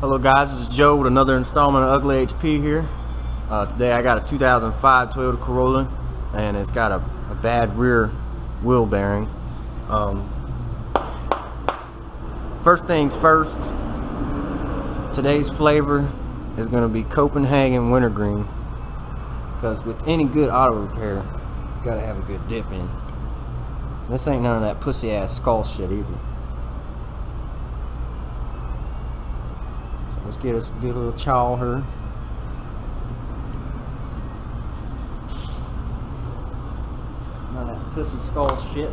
Hello guys, this is Joe with another installment of Ugly HP here. Today I got a 2005 Toyota Corolla and it's got a bad rear wheel bearing. First things first, today's flavor is going to be Copenhagen wintergreen, because with any good auto repair you gotta have a good dip in. This ain't none of that pussy ass skull shit either. Let's get a little chow here. None of that pussy skull shit.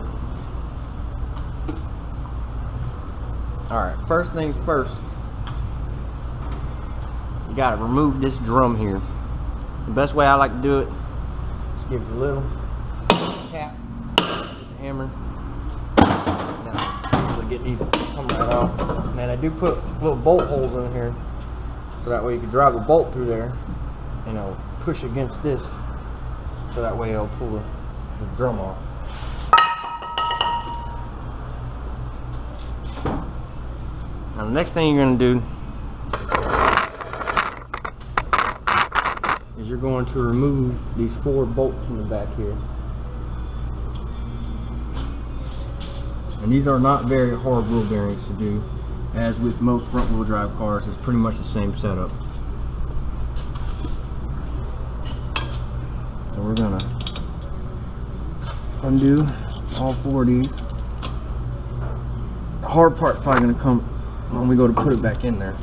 Alright, first things first. You gotta remove this drum here. The best way I like to do it is give it a little tap with the hammer. Now, get these to come right off. And I do put little bolt holes in here, so that way you can drive a bolt through there and it'll push against this, so that way it'll pull the drum off. Now the next thing you're going to do is you're going to remove these 4 bolts from the back here. And these are not very hard wheel bearings to do. As with most front wheel drive cars, it's pretty much the same setup. So we're gonna undo all 4 of these. The hard part's probably gonna come when we go to put it back in there.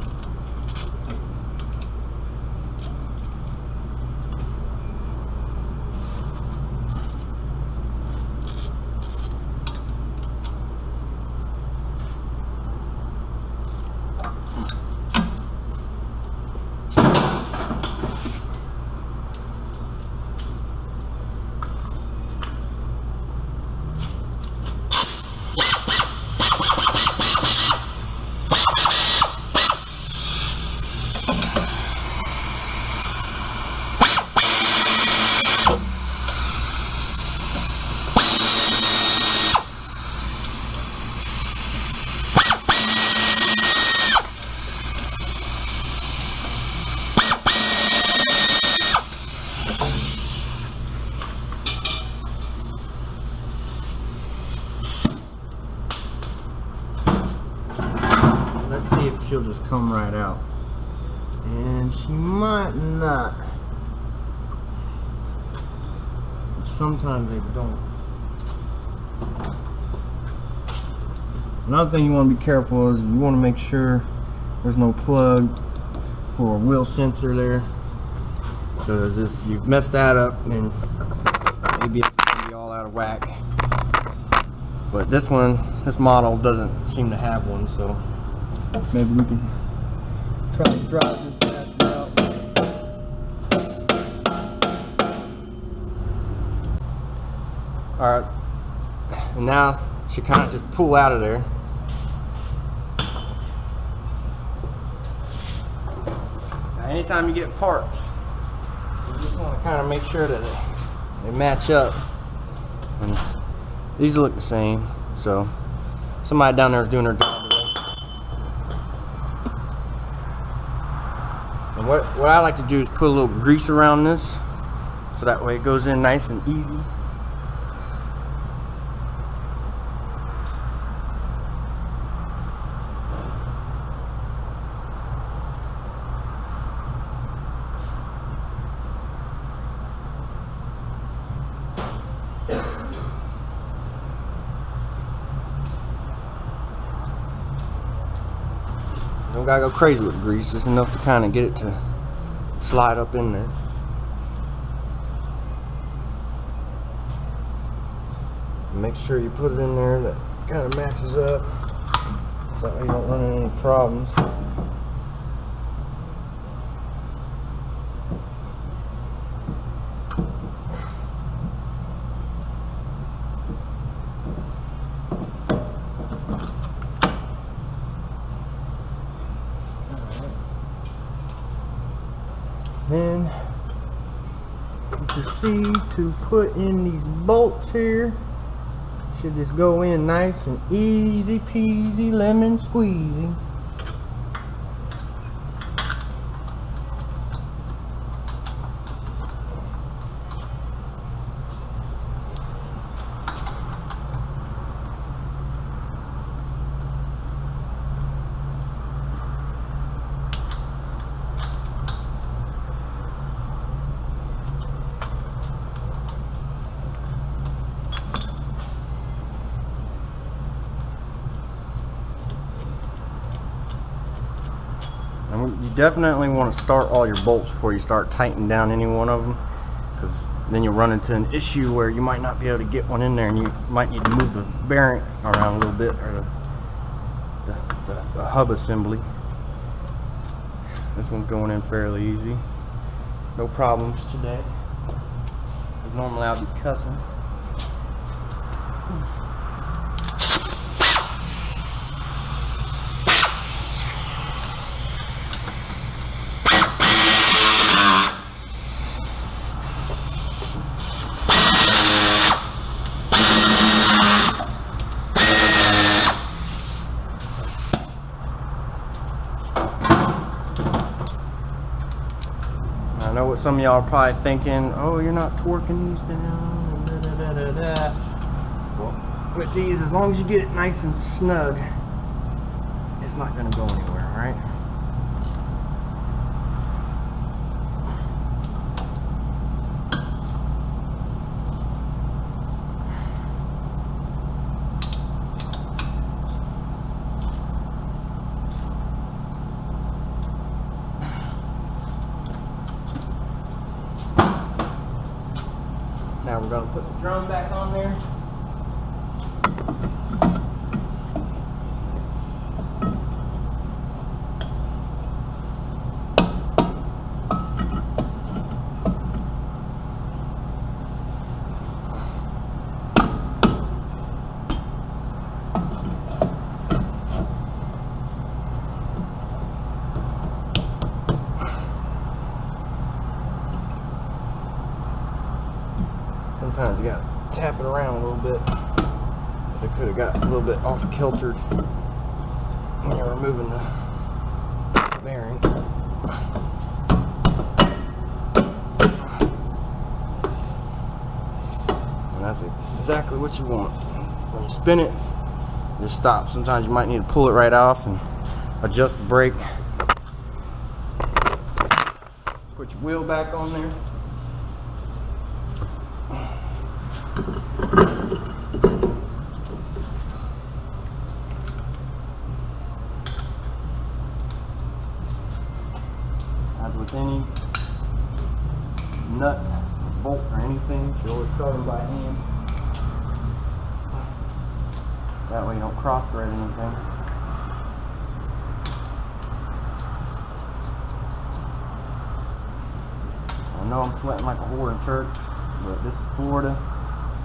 Let's see if she'll just come right out. And she might not. Sometimes they don't. Another thing you want to be careful is you want to make sure there's no plug for a wheel sensor there, because if you mess that up, then maybe it's going to be all out of whack. But this model doesn't seem to have one, so maybe we can try to drive this bastard out. Alright, and now she kind of just pull out of there. Now anytime you get parts, you just want to kind of make sure that they match up. And these look the same, so somebody down there is doing their job. And what I like to do is put a little grease around this, so that way it goes in nice and easy. Don't gotta go crazy with the grease, just enough to kind of get it to slide up in there. Make sure you put it in there that kind of matches up, so that way you don't run into any problems. Then you proceed to put in these bolts here. Should just go in nice and easy peasy lemon squeezy. And you definitely want to start all your bolts before you start tightening down any one of them, because then you'll run into an issue where you might not be able to get one in there, and you might need to move the bearing around a little bit, or the hub assembly. This one's going in fairly easy. No problems today, because normally I'll be cussing. I know what some of y'all are probably thinking, oh, you're not torquing these down, and da, da, da, da, da. Well, with these, as long as you get it nice and snug, it's not going to go anywhere, alright? Now we're going to put the drum back on there. Sometimes you got to tap it around a little bit, because it could have got a little bit off kiltered when you're removing the bearing. And that's exactly what you want. When you spin it, just stop. Sometimes you might need to pull it right off and adjust the brake. Put your wheel back on there. As with any nut, bolt, or anything, you always start them by hand. That way you don't cross thread anything. I know I'm sweating like a whore in church, but this is Florida,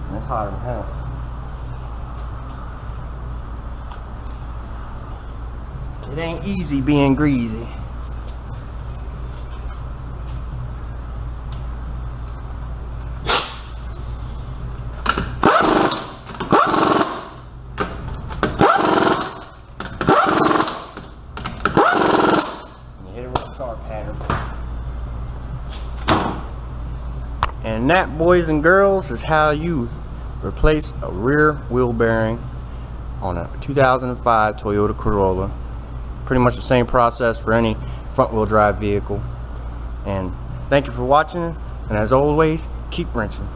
and it's hotter than hell. It ain't easy being greasy. And that, boys and girls, is how you replace a rear wheel bearing on a 2005 Toyota Corolla. Pretty much the same process for any front wheel drive vehicle. And thank you for watching, and as always, keep wrenching.